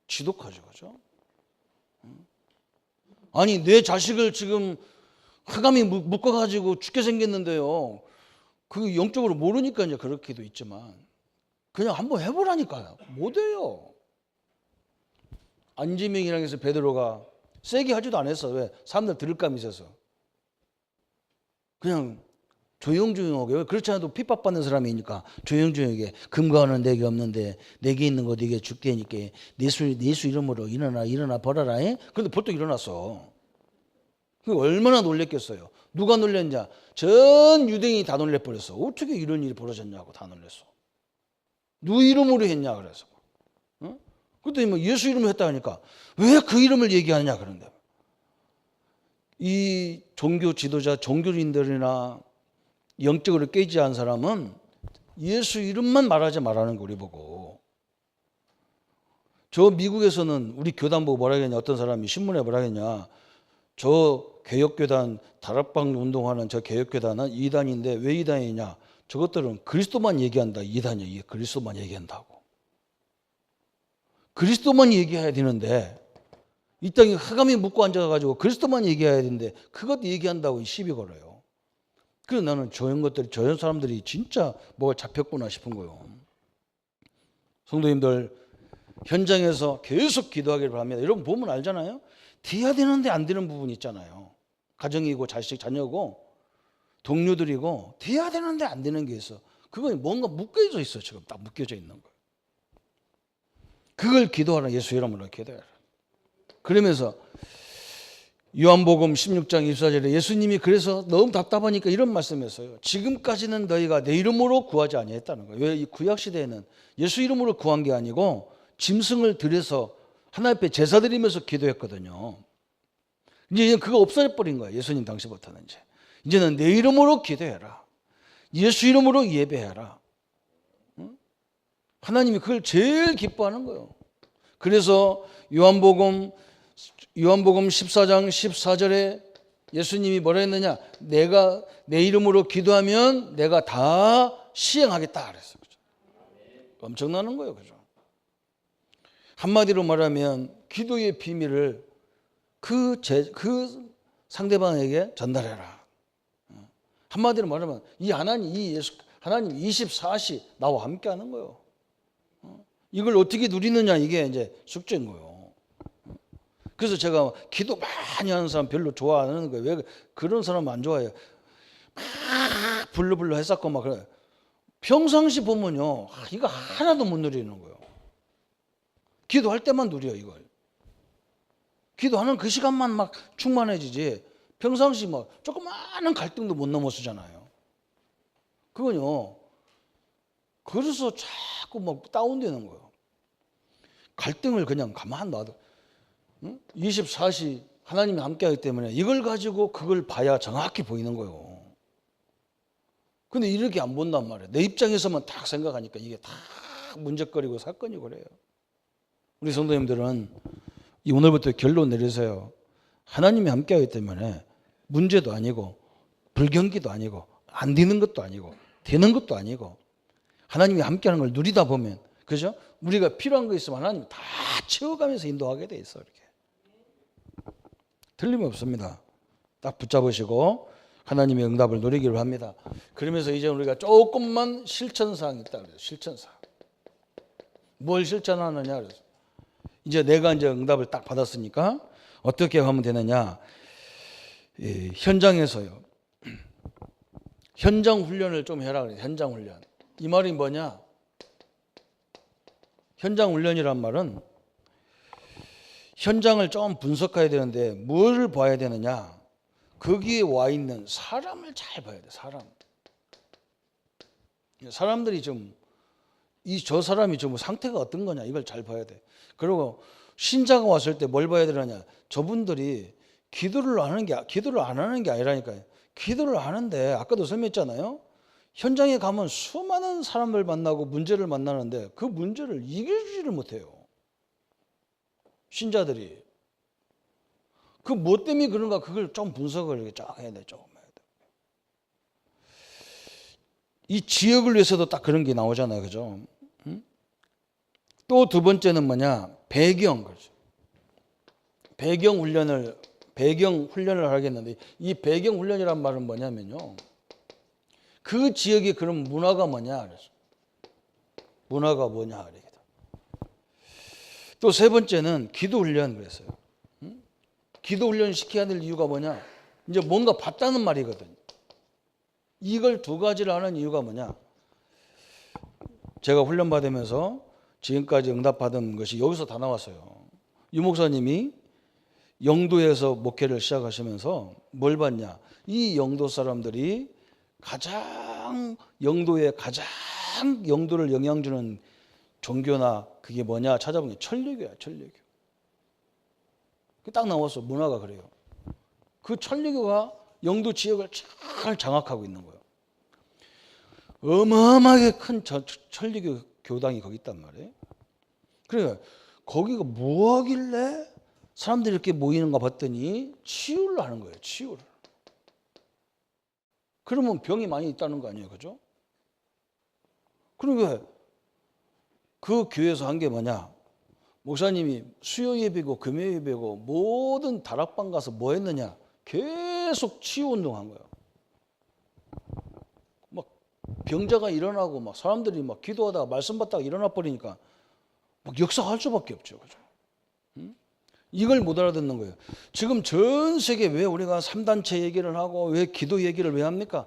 지독하죠, 그죠? 아니 내 자식을 지금 흑암이 묶어가지고 죽게 생겼는데요. 그 영적으로 모르니까 이제 그렇게도 있지만 그냥 한번 해보라니까요. 못해요. 안진뱅이랑 해서 베드로가 세게 하지도 않았어. 왜? 사람들 들을감이 있어서. 그냥 조용조용하게. 그렇지 않아도 핍박받는 사람이니까 조용조용하게. 금과는 내게 없는데 내게 있는 거 네게 줄게니까 예수 이름으로 일어나 벌어라. 그런데 벌떡 일어났어. 그 얼마나 놀랬겠어요. 누가 놀랬냐? 전 유대인이 다 놀래버렸어. 어떻게 이런 일이 벌어졌냐고 다 놀랬어. 누구 이름으로 했냐 그래서. 그랬더니 뭐 예수 이름으로 했다 하니까 왜 그 이름을 얘기하느냐 그런데. 이 종교 지도자, 종교인들이나 영적으로 깨지지 않은 사람은 예수 이름만 말하지 말라는 거 우리 보고. 저 미국에서는 우리 교단 보고 뭐라 하겠냐. 어떤 사람이 신문에 뭐라 하겠냐. 저 개혁교단 다락방 운동하는 저 개혁교단은 이단인데 왜 이단이냐. 저것들은 그리스도만 얘기한다. 이단이야. 그리스도만 얘기한다고. 그리스도만 얘기해야 되는데 이 땅에 흑암이 묻고 앉아가지고 그리스도만 얘기해야 되는데 그것 얘기한다고 시비 걸어요. 그래서 나는 저런 사람들이 진짜 뭐가 잡혔구나 싶은 거예요. 성도님들 현장에서 계속 기도하기를 바랍니다. 여러분 보면 알잖아요. 돼야 되는데 안 되는 부분이 있잖아요. 가정이고 자식 자녀고 동료들이고 돼야 되는데 안 되는 게 있어. 그건 뭔가 묶여져 있어. 지금 딱 묶여져 있는 거예요. 그걸 기도하라. 예수 이름으로 기도해라. 그러면서 요한복음 16장 24절에 예수님이 그래서 너무 답답하니까 이런 말씀했어요. 지금까지는 너희가 내 이름으로 구하지 아니했다는 거예요. 왜 이 구약 시대에는 예수 이름으로 구한 게 아니고 짐승을 들여서 하나님 앞에 제사 드리면서 기도했거든요. 이제 그거 없어져 버린 거예요. 예수님 당시부터는 이제는 내 이름으로 기도해라. 예수 이름으로 예배해라. 하나님이 그걸 제일 기뻐하는 거예요. 그래서 요한복음 14장 14절에 예수님이 뭐라 했느냐? 내가 내 이름으로 기도하면 내가 다 시행하겠다 그랬어요. 그죠? 엄청나는 거예요. 그죠? 한마디로 말하면 기도의 비밀을 그 상대방에게 전달해라. 한마디로 말하면 이 예수 하나님 24시 나와 함께 하는 거예요. 이걸 어떻게 누리느냐 이게 이제 숙제인 거예요. 그래서 제가 기도 많이 하는 사람 별로 좋아 안 하는 거예요. 왜 그런 사람 안 좋아해요? 막 불러불러 했었고 막 그래. 평상시 보면요. 이거 하나도 못 누리는 거예요. 기도할 때만 누려 이걸. 기도하는 그 시간만 막 충만해지지. 평상시 막 조그마한 갈등도 못 넘어서잖아요. 그건요. 그래서 자꾸 막 다운되는 거예요. 갈등을 그냥 가만 놔둬. 24시 하나님이 함께하기 때문에 이걸 가지고 그걸 봐야 정확히 보이는 거예요. 근데 이렇게 안 본단 말이에요. 내 입장에서만 딱 생각하니까 이게 다 문제거리고 사건이고 그래요. 우리 성도님들은 오늘부터 결론 내리세요. 하나님이 함께하기 때문에 문제도 아니고 불경기도 아니고 안 되는 것도 아니고 되는 것도 아니고 하나님이 함께하는 걸 누리다 보면 그죠? 우리가 필요한 거 있으면 하나님이 다 채워가면서 인도하게 돼 있어. 이렇게 틀림없습니다. 딱 붙잡으시고 하나님의 응답을 누리기를 합니다. 그러면서 이제 우리가 조금만 실천사항이 있다 그래요. 실천사항. 뭘 실천하느냐 그래서 이제 내가 이제 응답을 딱 받았으니까 어떻게 하면 되느냐? 현장에서요. 현장 훈련을 좀 해라 그래요. 현장 훈련. 이 말이 뭐냐? 현장 훈련이란 말은 현장을 좀 분석해야 되는데 뭘 봐야 되느냐? 거기에 와 있는 사람을 잘 봐야 돼. 사람들이 좀 저 사람이 좀 상태가 어떤 거냐 이걸 잘 봐야 돼. 그리고 신자가 왔을 때 뭘 봐야 되느냐? 저분들이 기도를 안 하는 게 아니라니까요. 기도를 하는데 아까도 설명했잖아요. 현장에 가면 수많은 사람을 만나고 문제를 만나는데 그 문제를 이기지를 못해요. 신자들이. 그 뭐 때문에 그런가 그걸 좀 분석을 이렇게 쫙 해야 돼. 조금 해야 돼. 이 지역을 위해서도 딱 그런 게 나오잖아요. 그죠? 또 두 번째는 뭐냐? 배경. 그렇죠. 배경 훈련을 하겠는데 이 배경 훈련이란 말은 뭐냐면요. 그 지역의 그런 문화가 뭐냐 그래서 문화가 뭐냐 그래. 또 세 번째는 기도 훈련 그랬어요. 기도 훈련 시켜야 될 이유가 뭐냐? 이제 뭔가 봤다는 말이거든요. 이걸 두 가지를 하는 이유가 뭐냐? 제가 훈련 받으면서 지금까지 응답받은 것이 여기서 다 나왔어요. 유 목사님이 영도에서 목회를 시작하시면서 뭘 봤냐? 이 영도 사람들이 가장 영도에 가장 영도를 영향 주는 종교나 그게 뭐냐 찾아보면 천리교야, 천리교. 딱 나왔어. 문화가 그래요. 그 천리교가 영도 지역을 잘 장악하고 있는 거예요. 어마어마하게 큰 천리교 교당이 거기 있단 말이에요. 그래, 거기가 뭐 하길래 사람들이 이렇게 모이는가 봤더니 치유를 하는 거예요. 치유를. 그러면 병이 많이 있다는 거 아니에요, 그죠? 그러니까 그 교회에서 한 게 뭐냐? 목사님이 수요 예배고 금요 예배고 모든 다락방 가서 뭐 했느냐? 계속 치유 운동한 거예요. 막 병자가 일어나고 막 사람들이 막 기도하다가 말씀 받다가 일어나 버리니까 막 역사할 수밖에 없죠, 그죠? 이걸 못 알아듣는 거예요. 지금 전 세계 왜 우리가 3단체 얘기를 하고 왜 기도 얘기를 왜 합니까?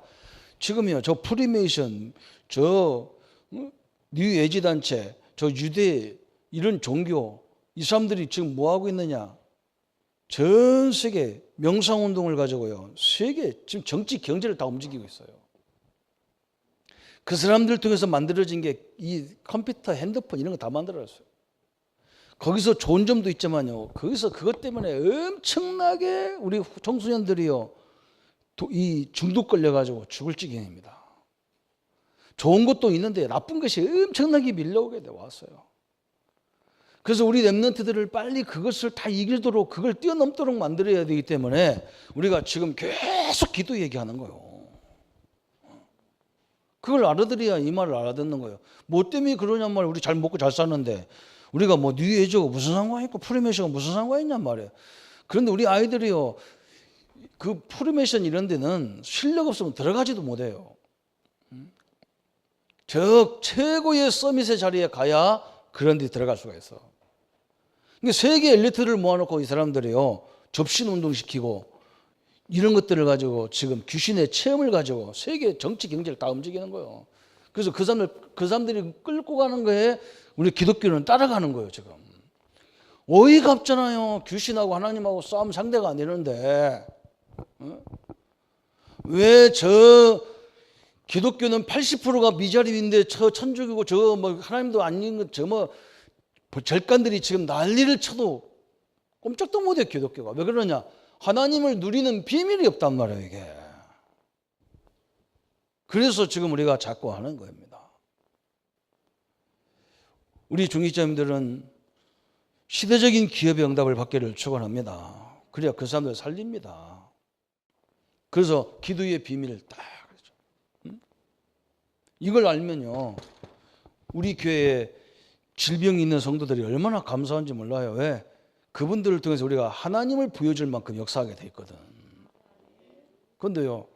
지금요, 저 프리메이션, 저 뉴에지 단체, 저 유대 이런 종교 이 사람들이 지금 뭐 하고 있느냐? 전 세계 명상 운동을 가지고요. 세계 지금 정치 경제를 다 움직이고 있어요. 그 사람들 통해서 만들어진 게 이 컴퓨터, 핸드폰 이런 거 다 만들어졌어요. 거기서 좋은 점도 있지만요. 거기서 그것 때문에 엄청나게 우리 청소년들이요. 이 중독 걸려가지고 죽을 지경입니다. 좋은 것도 있는데 나쁜 것이 엄청나게 밀려오게 돼 왔어요. 그래서 우리 렘넌트들을 빨리 그것을 다 이기도록 그걸 뛰어넘도록 만들어야 되기 때문에 우리가 지금 계속 기도 얘기하는 거예요. 그걸 알아들어야 이 말을 알아듣는 거예요. 뭐 때문에 그러냔 말이에요. 우리 잘 먹고 잘 사는데 우리가 뭐 뉴에이지가 무슨 상관이 있고 프리메이션가 무슨 상관이 있냔 말이에요. 그런데 우리 아이들이요. 그 프리메이션 이런 데는 실력 없으면 들어가지도 못해요. 저 최고의 서밋의 자리에 가야 그런 데 들어갈 수가 있어. 그러니까 세계 엘리트를 모아놓고 이 사람들이요. 접신 운동시키고 이런 것들을 가지고 지금 귀신의 체험을 가지고 세계 정치 경제를 다 움직이는 거예요. 그래서 그 사람들이 끌고 가는 거에 우리 기독교는 따라가는 거예요, 지금. 어이가 없잖아요. 귀신하고 하나님하고 싸움 상대가 안 되는데. 왜 저 기독교는 80%가 미자립인데 저 천주교고 저 뭐 하나님도 아닌 저 뭐 절간들이 지금 난리를 쳐도 꼼짝도 못해, 기독교가. 왜 그러냐? 하나님을 누리는 비밀이 없단 말이에요, 이게. 그래서 지금 우리가 자꾸 하는 겁니다. 우리 중직자님들은 시대적인 기업의 응답을 받기를 축원합니다. 그래야 그 사람들 살립니다. 그래서 기도의 비밀을 딱 그렇죠. 이걸 알면요, 우리 교회에 질병이 있는 성도들이 얼마나 감사한지 몰라요. 왜? 그분들을 통해서 우리가 하나님을 보여줄 만큼 역사하게 돼 있거든. 그런데요,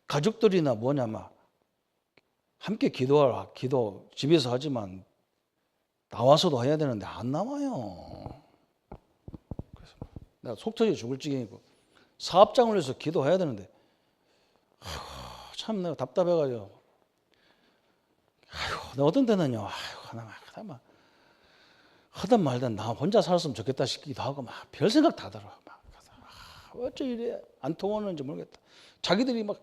가족들이나 뭐냐 막 함께 기도하라, 기도 집에서 하지만 나와서도 해야 되는데 안 나와요. 그래서 내가 속 터져 죽을 지경이고 사업장을 위해서 기도해야 되는데 참 내가 답답해가지고 내가 어떤 때는요, 하나만 하든 말든 나 혼자 살았으면 좋겠다 싶기도 하고 막 별 생각 다 들어. 막 어째 이래 안 통하는지 모르겠다. 자기들이 막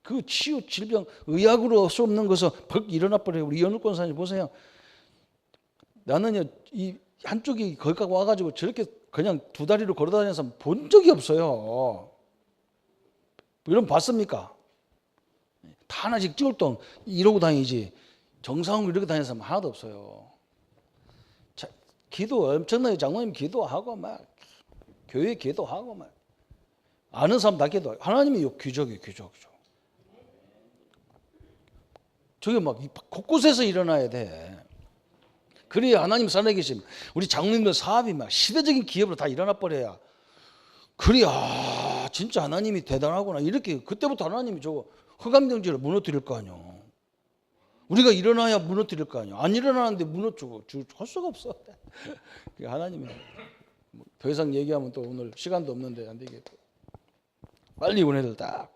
그 치유 질병 의학으로 할 수 없는 것을 벅 일어나 버려요. 우리 연울 권사님 보세요. 나는요 이 한쪽이 거기까지 와가지고 저렇게 그냥 두 다리로 걸어다니는 사람 본 적이 없어요. 이런 봤습니까? 다 하나씩 찌울동 이러고 다니지 정상으로 이렇게 다니는 사람 하나도 없어요. 자, 기도 엄청나게 장로님 기도하고 막 교회 기도하고 막 아는 사람 다 기도. 하나님이 귀족이에요, 귀족. 저게 막 곳곳에서 일어나야 돼. 그래야 하나님 살아계심. 우리 장로님들 사업이 막 시대적인 기업으로 다 일어나 버려야. 그래야 진짜 하나님이 대단하구나. 이렇게 그때부터 하나님이 저거 흑암경제를 무너뜨릴 거 아니요. 우리가 일어나야 무너뜨릴 거 아니요. 안 일어나는데 무너뜨고 할 수가 없어. 하나님이 더 이상 얘기하면 또 오늘 시간도 없는데 안 되겠고. 빨리 은혜들 딱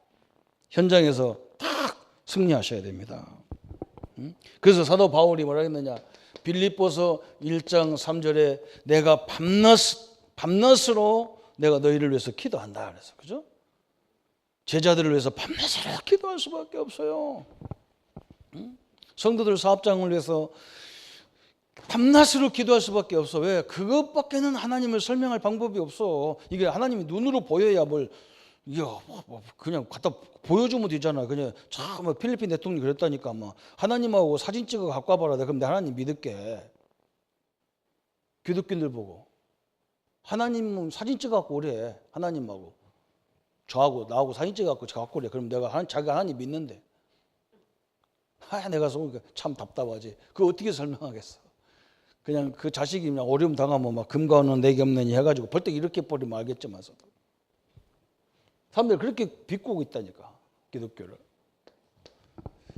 현장에서 딱 승리하셔야 됩니다. 그래서 사도 바울이 뭐라 했느냐? 빌립보서 1장 3절에 내가 밤낮으로 내가 너희를 위해서 기도한다 그래서, 그죠? 제자들을 위해서 밤낮으로 기도할 수밖에 없어요. 성도들 사업장을 위해서 밤낮으로 기도할 수밖에 없어. 왜? 그것밖에는 하나님을 설명할 방법이 없어. 이게 하나님이 눈으로 보여야 뭘 이게 그냥 갖다 보여주면 되잖아. 그냥 참 필리핀 대통령이 그랬다니까. 뭐 하나님하고 사진 찍어 갖고 와봐라. 그럼 내 하나님 믿을게. 기독교인들 보고 하나님 사진 찍어 갖고 오래. 하나님하고 저하고 나하고 사진 찍어 갖고 오래. 그럼 내가 자기 하나님 믿는데. 내가 참 답답하지. 그거 어떻게 설명하겠어? 그냥 그 자식이 그냥 어려움 당하면 막 금과는 내게 없느니 해가지고 벌떡 이렇게 버리면 알겠지만서 사람들이 그렇게 비꼬고 있다니까 기독교를.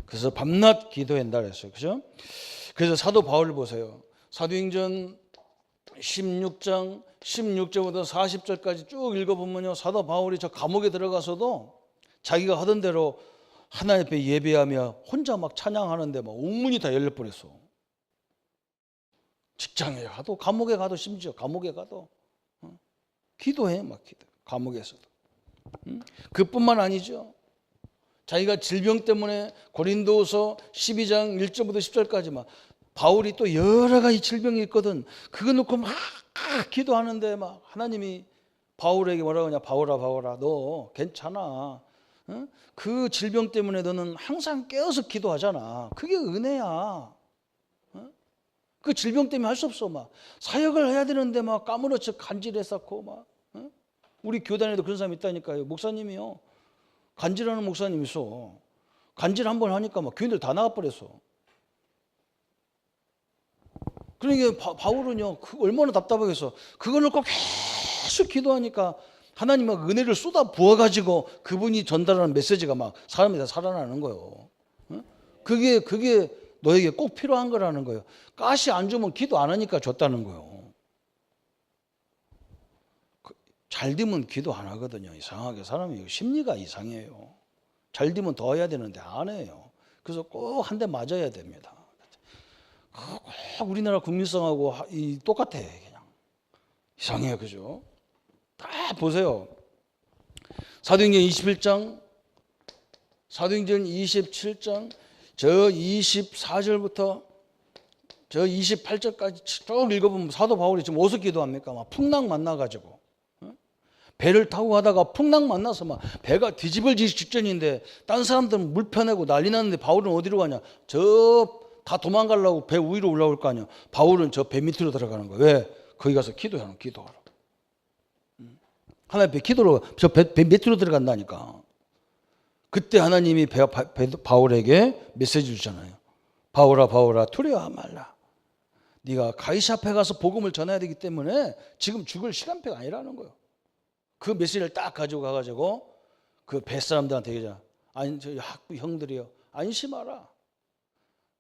그래서 밤낮 기도한다 그랬어요. 그죠? 그래서 사도 바울을 보세요. 사도행전 16장 16절부터 40절까지 쭉 읽어보면요, 사도 바울이 저 감옥에 들어가서도 자기가 하던 대로 하나님 앞에 예배하며 혼자 막 찬양하는데 막 옥문이 다 열려버렸어. 직장에 가도 감옥에 가도 심지어 감옥에 가도 기도해 막 기도. 감옥에서도. 그뿐만 아니죠. 자기가 질병 때문에 고린도서 12장 1절부터 10절까지 막 바울이 또 여러 가지 질병이 있거든. 그거 놓고 막 기도하는데 막 하나님이 바울에게 뭐라고 하냐? 바울아 너 괜찮아. 그 질병 때문에 너는 항상 깨어서 기도하잖아. 그게 은혜야. 그 질병 때문에 할 수 없어. 막 사역을 해야 되는데 막 까무러쳐 간질했었고 막. 우리 교단에도 그런 사람이 있다니까요. 목사님이요. 간질하는 목사님 있어. 간질 한번 하니까 막 교인들 다 나가버렸어. 그러니까 바울은요, 얼마나 답답하겠어. 그걸 놓고 계속 기도하니까 하나님 막 은혜를 쏟아 부어가지고 그분이 전달하는 메시지가 막 사람이 다 살아나는 거예요. 그게 너에게 꼭 필요한 거라는 거예요. 가시 안 주면 기도 안 하니까 줬다는 거예요. 잘 되면 기도 안 하거든요. 이상하게 사람이 심리가 이상해요. 잘 되면 더 해야 되는데 안 해요. 그래서 꼭 한 대 맞아야 됩니다. 꼭 우리나라 국민성하고 똑같아. 그냥 이상해요. 그죠? 다 보세요. 사도행전 21장, 사도행전 27장, 저 24절부터 저 28절까지 쭉 읽어보면 사도 바울이 지금 어디서 기도합니까? 막 풍랑 만나가지고 배를 타고 가다가 풍랑 만나서 막 배가 뒤집어지기 직전인데 딴 사람들은 물 펴내고 난리 났는데 바울은 어디로 가냐? 저 다 도망가려고 배 위로 올라올 거 아니야. 바울은 저 배 밑으로 들어가는 거야. 왜? 거기 가서 기도하는 기도하러. 하나님 배 기도로 저 배 밑으로 들어간다니까. 그때 하나님이 바울에게 메시지 주잖아요. 바울아 두려워 말라. 네가 가이사 앞에 가서 복음을 전해야 되기 때문에 지금 죽을 시간표가 아니라는 거예요. 그 메시지를 딱 가지고 가가지고 그 뱃사람들한테 얘기하자. 아니 저희 학부 형들이요, 안심하라.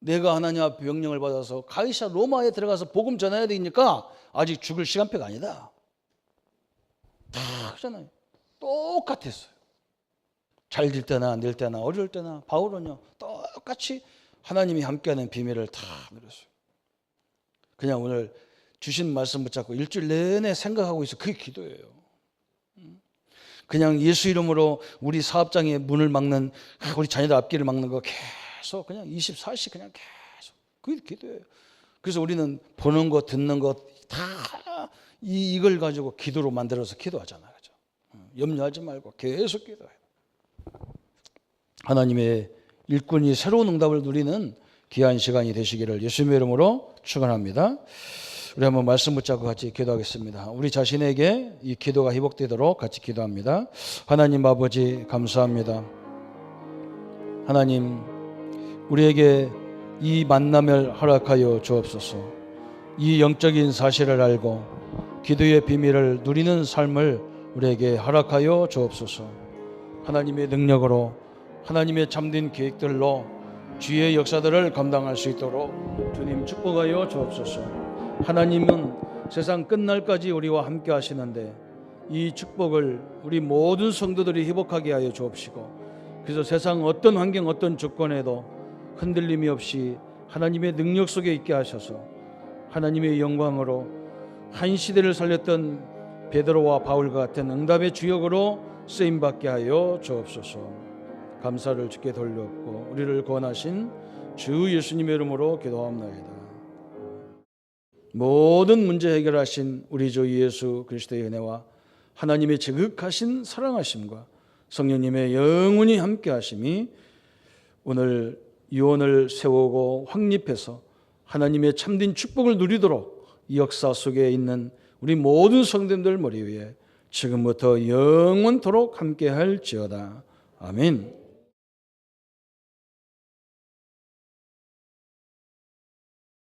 내가 하나님 앞에 명령을 받아서 가이사 로마에 들어가서 복음 전해야 되니까 아직 죽을 시간표가 아니다. 다 하잖아요. 똑같았어요. 잘 될 때나 안 될 때나 어려울 때나 바울은요 똑같이 하나님이 함께하는 비밀을 다 누렸어요. 그냥 오늘 주신 말씀 붙잡고 일주일 내내 생각하고 있어. 그게 기도예요. 그냥 예수 이름으로 우리 사업장의 문을 막는, 우리 자녀들 앞길을 막는 거 계속 그냥 24시 그냥 계속 그게 기도예요. 그래서 우리는 보는 것 듣는 것 다 이걸 가지고 기도로 만들어서 기도하잖아요. 그죠? 염려하지 말고 계속 기도해요. 하나님의 일꾼이 새로운 응답을 누리는 귀한 시간이 되시기를 예수님의 이름으로 축원합니다. 우리 한번 말씀 붙잡고 같이 기도하겠습니다. 우리 자신에게 이 기도가 회복되도록 같이 기도합니다. 하나님 아버지 감사합니다. 하나님 우리에게 이 만남을 허락하여 주옵소서. 이 영적인 사실을 알고 기도의 비밀을 누리는 삶을 우리에게 허락하여 주옵소서. 하나님의 능력으로 하나님의 참된 계획들로 주의 역사들을 감당할 수 있도록 주님 축복하여 주옵소서. 하나님은 세상 끝날까지 우리와 함께 하시는데 이 축복을 우리 모든 성도들이 회복하게 하여 주옵시고 그래서 세상 어떤 환경 어떤 조건에도 흔들림이 없이 하나님의 능력 속에 있게 하셔서 하나님의 영광으로 한 시대를 살렸던 베드로와 바울과 같은 응답의 주역으로 쓰임받게 하여 주옵소서. 감사를 주께 돌렸고 우리를 구원하신 주 예수님의 이름으로 기도합나이다. 모든 문제 해결하신 우리 주 예수 그리스도의 은혜와 하나님의 지극하신 사랑하심과 성령님의 영원히 함께 하심이 오늘 유언을 세우고 확립해서 하나님의 참된 축복을 누리도록 이 역사 속에 있는 우리 모든 성도님들 머리 위에 지금부터 영원토록 함께 할지어다. 아멘.